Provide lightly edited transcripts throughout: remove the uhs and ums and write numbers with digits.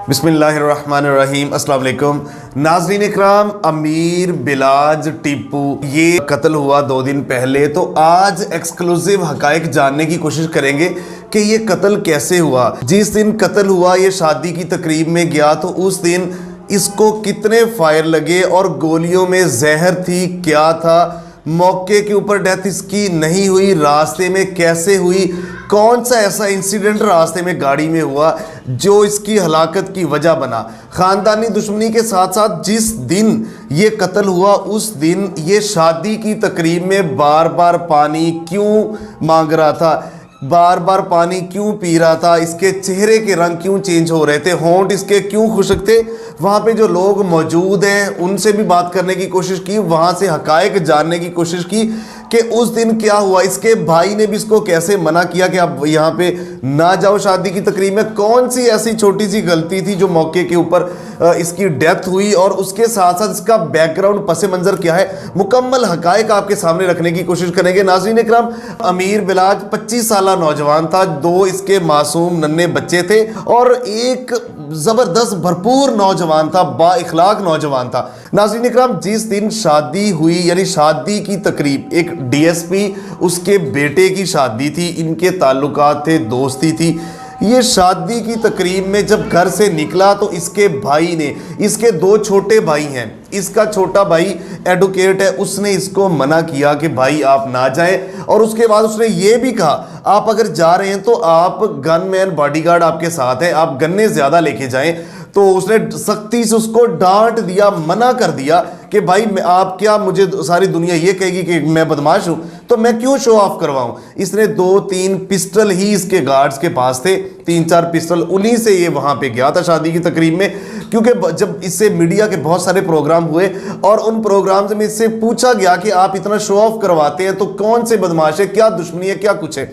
बिस्मिल्लाहिर्रहमानिर्रहीम अस्सलाम वालेकुम नाज़रीन इकराम। अमीर बिलाज टीपू ये कत्ल हुआ 2 दिन पहले। तो आज एक्सक्लूसिव हकायक जानने की कोशिश करेंगे कि ये कत्ल कैसे हुआ। जिस दिन कत्ल हुआ ये शादी की तकरीब में गया तो उस दिन इसको कितने फायर लगे और गोलियों में जहर थी, क्या था, मौके के ऊपर डेथ इसकी नहीं हुई, रास्ते में कैसे हुई, कौन सा ऐसा इंसिडेंट रास्ते में गाड़ी में हुआ जो इसकी हलाकत की वजह बना। ख़ानदानी दुश्मनी के साथ साथ जिस दिन ये कत्ल हुआ उस दिन ये शादी की तकरीब में बार बार पानी क्यों मांग रहा था, बार बार पानी क्यों पी रहा था, इसके चेहरे के रंग क्यों चेंज हो रहे थे, होंठ इसके क्यों खुश्क थे। वहाँ पे जो लोग मौजूद हैं उनसे भी बात करने की कोशिश की, वहाँ से हकायक जानने की कोशिश की कि उस दिन क्या हुआ। इसके भाई ने भी इसको कैसे मना किया कि आप यहाँ पे ना जाओ शादी की तकरीब में, कौन सी ऐसी छोटी सी गलती थी जो मौके के ऊपर इसकी डेथ हुई, और उसके साथ साथ इसका बैकग्राउंड पस मंज़र क्या है। मुकम्मल हकायक आपके सामने रखने की कोशिश करेंगे। नाज़रीन इकराम, अमीर बिलाज 25 साल नौजवान था, 2 इसके मासूम नन्हे बच्चे थे और एक ज़बरदस्त भरपूर नौजवान था, बाइखलाक नौजवान था। नाज़रीन इकराम, जिस दिन शादी हुई यानी शादी की तकरीब, एक डीएसपी उसके बेटे की शादी थी, इनके ताल्लुकात थे, दोस्ती थी। ये शादी की तकरीब में जब घर से निकला तो इसके भाई ने, इसके 2 छोटे भाई हैं, इसका छोटा भाई एडवोकेट है, उसने इसको मना किया कि भाई आप ना जाएं। और उसके बाद उसने ये भी कहा आप अगर जा रहे हैं तो आप गनमैन बॉडीगार्ड आपके साथ है, आप गन्ने ज़्यादा लेके जाएं। तो उसने सख्ती से उसको डांट दिया, मना कर दिया कि भाई आप क्या, मुझे सारी दुनिया ये कहेगी कि मैं बदमाश हूं तो मैं क्यों शो ऑफ करवाऊं। इसने 2-3 पिस्टल ही इसके गार्ड्स के पास थे, 3-4 पिस्टल, उन्हीं से ये वहां पे गया था शादी की तकरीब में। क्योंकि जब इससे मीडिया के बहुत सारे प्रोग्राम हुए और उन प्रोग्राम्स में इससे पूछा गया कि आप इतना शो ऑफ करवाते हैं तो कौन से बदमाश है, क्या दुश्मनी है, क्या कुछ है।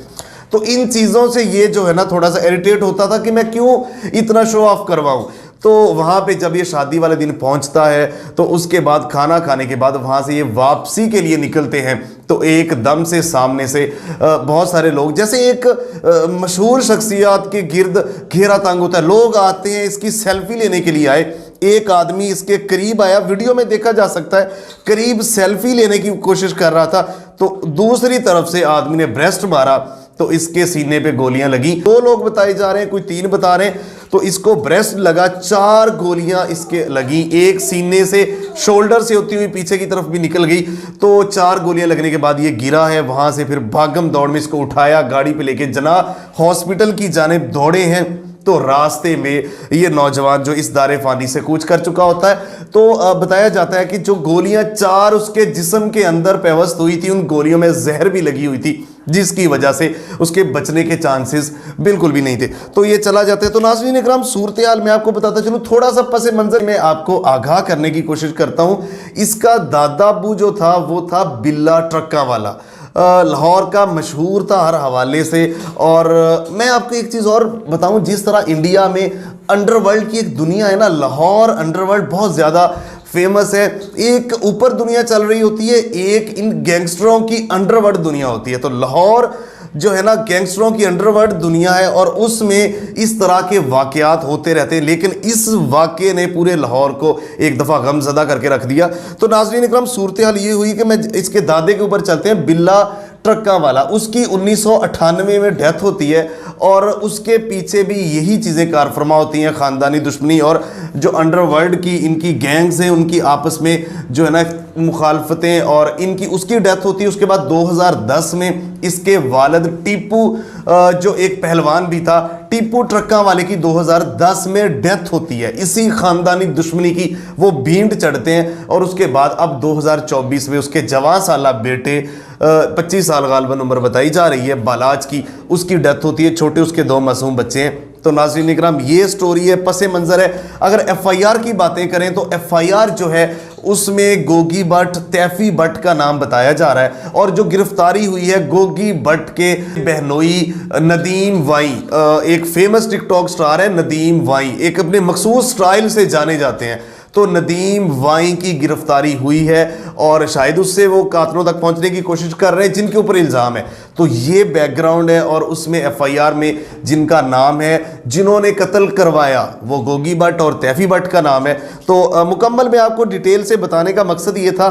तो इन चीज़ों से ये जो है ना थोड़ा सा इरिटेट होता था कि मैं क्यों इतना शो ऑफ करवाऊं। तो वहाँ पे जब ये शादी वाले दिन पहुँचता है तो उसके बाद खाना खाने के बाद वहाँ से ये वापसी के लिए निकलते हैं तो एकदम से सामने से बहुत सारे लोग, जैसे एक मशहूर शख्सियत के गिर्द घेरा तंग होता है, लोग आते हैं इसकी सेल्फी लेने के लिए आए। एक आदमी इसके करीब आया, वीडियो में देखा जा सकता है, करीब सेल्फी लेने की कोशिश कर रहा था तो दूसरी तरफ से आदमी ने ब्रेस्ट मारा तो इसके सीने पे गोलियां लगी। 2 लोग बताए जा रहे हैं, कोई 3 बता रहे हैं। तो इसको ब्रेस्ट लगा, 4 गोलियां इसके लगी, एक सीने से शोल्डर से होती हुई पीछे की तरफ भी निकल गई। तो 4 गोलियां लगने के बाद ये गिरा है। वहां से फिर भागम दौड़ में इसको उठाया, गाड़ी पे लेके जना हॉस्पिटल की जानिब दौड़े हैं। तो रास्ते में ये नौजवान जो इस दारे फानी से कूच कर चुका होता है। तो बताया जाता है कि जो गोलियां 4 उसके जिस्म के अंदर पेवस्त हुई थी, उन गोलियों में जहर भी लगी हुई थी जिसकी वजह से उसके बचने के चांसेस बिल्कुल भी नहीं थे। तो ये चला जाता है। तो नाज़रीन इकराम, सूरत हाल मैं आपको बताता चलूँ, थोड़ा सा पस मंजर में आपको आगाह करने की कोशिश करता हूँ। इसका दादा अब्बू जो था वो था बिल्ला ट्रक्का वाला, लाहौर का मशहूर था हर हवाले से। और मैं आपको एक चीज़ और बताऊं, जिस तरह इंडिया में अंडरवर्ल्ड की एक दुनिया है ना, लाहौर अंडरवर्ल्ड बहुत ज़्यादा फेमस है। एक ऊपर दुनिया चल रही होती है, एक इन गैंगस्टरों की अंडरवर्ल्ड दुनिया होती है। तो लाहौर जो है ना गैंगस्टरों की अंडरवर्ल्ड दुनिया है और उसमें इस तरह के वाकयात होते रहते हैं। लेकिन इस वाक़े ने पूरे लाहौर को एक दफ़ा गमज़दा करके रख दिया। तो नाज़रीन इकराम, सूरत हाल ये हुई कि मैं इसके दादे के ऊपर चलते हैं, बिल्ला ट्रक्का वाला। उसकी 1998 में डेथ होती है और उसके पीछे भी यही चीज़ें कारफरमा होती हैं, ख़ानदानी दुश्मनी और जो अंडरवर्ल्ड की इनकी गैंग्स हैं उनकी आपस में जो है ना मुखालफतें, और इनकी उसकी डेथ होती है। उसके बाद 2010 में इसके वालिद टीपू जो एक पहलवान भी था, टीपू ट्रक्का वाले की 2010 में डेथ होती है। इसी ख़ानदानी दुश्मनी की वो भींट चढ़ते हैं और उसके बाद अब 2024 में उसके जवान साला बेटे 25 साल गालबन उम्र बताई जा रही है बालाज की, उसकी डेथ होती है। छोटे उसके 2 मासूम बच्चे हैं। तो नाज़रीन इकराम, ये स्टोरी है, पस मंज़र है। अगर एफआईआर की बातें करें तो एफआईआर जो है उसमें गोगी भट्ट, तैफी भट्ट का नाम बताया जा रहा है। और जो गिरफ्तारी हुई है गोगी भट्ट के बहनोई नदीम वाई, एक फेमस टिकटॉक स्टार है नदीम वाई, एक अपने मखसूस स्टाइल से जाने जाते हैं। तो नदीम वाई की गिरफ्तारी हुई है और शायद उससे वो कातलों तक पहुंचने की कोशिश कर रहे हैं जिनके ऊपर इल्ज़ाम है। तो ये बैकग्राउंड है और उसमें एफआईआर में जिनका नाम है, जिन्होंने कत्ल करवाया, वो गोगी भट्ट और तैफी भट्ट का नाम है। तो मुकम्मल में आपको डिटेल से बताने का मकसद ये था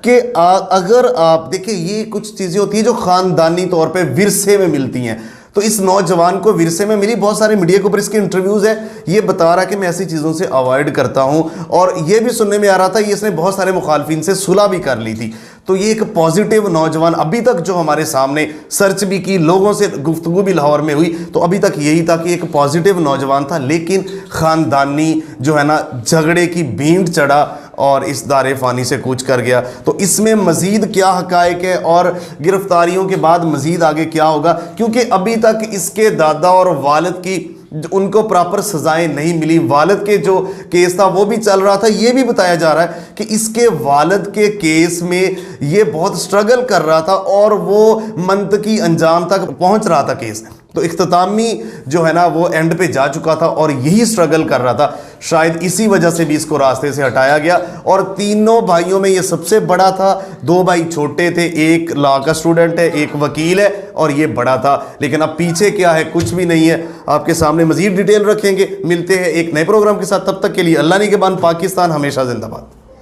कि अगर आप देखिए, ये कुछ चीज़ें होती हैं जो ख़ानदानी तौर पे विरसे में मिलती हैं। तो इस नौजवान को विरसे में मिली, बहुत सारे मीडिया के ऊपर इसके इंटरव्यूज़ है, ये बता रहा कि मैं ऐसी चीज़ों से अवॉइड करता हूँ। और ये भी सुनने में आ रहा था ये इसने बहुत सारे मुखालफिन से सुलह भी कर ली थी। तो ये एक पॉजिटिव नौजवान अभी तक जो हमारे सामने सर्च भी की, लोगों से गुफ्तगू भी लाहौर में हुई, तो अभी तक यही था कि एक पॉजिटिव नौजवान था, लेकिन ख़ानदानी जो है ना झगड़े की भींट चढ़ा और इस दारे फ़ानी से कूच कर गया। तो इसमें मज़ीद क्या हक़ाइक़ है और गिरफ्तारियों के बाद मज़ीद आगे क्या होगा, क्योंकि अभी तक इसके दादा और वालिद की उनको प्रॉपर सजाएं नहीं मिली। वालिद के जो केस था वो भी चल रहा था। ये भी बताया जा रहा है कि इसके वालिद के केस में ये बहुत स्ट्रगल कर रहा था और वो मंतकी अंजाम तक पहुंच रहा था केस। तो इख्तितामी जो है ना वो एंड पे जा चुका था और यही स्ट्रगल कर रहा था। शायद इसी वजह से भी इसको रास्ते से हटाया गया। और तीनों भाइयों में ये सबसे बड़ा था, 2 भाई छोटे थे, एक लॉ का स्टूडेंट है, एक वकील है और ये बड़ा था। लेकिन अब पीछे क्या है, कुछ भी नहीं है। आपके सामने मजीद डिटेल रखेंगे। मिलते हैं एक नए प्रोग्राम के साथ, तब तक के लिए अल्लाह निगहबान। पाकिस्तान हमेशा जिंदाबाद।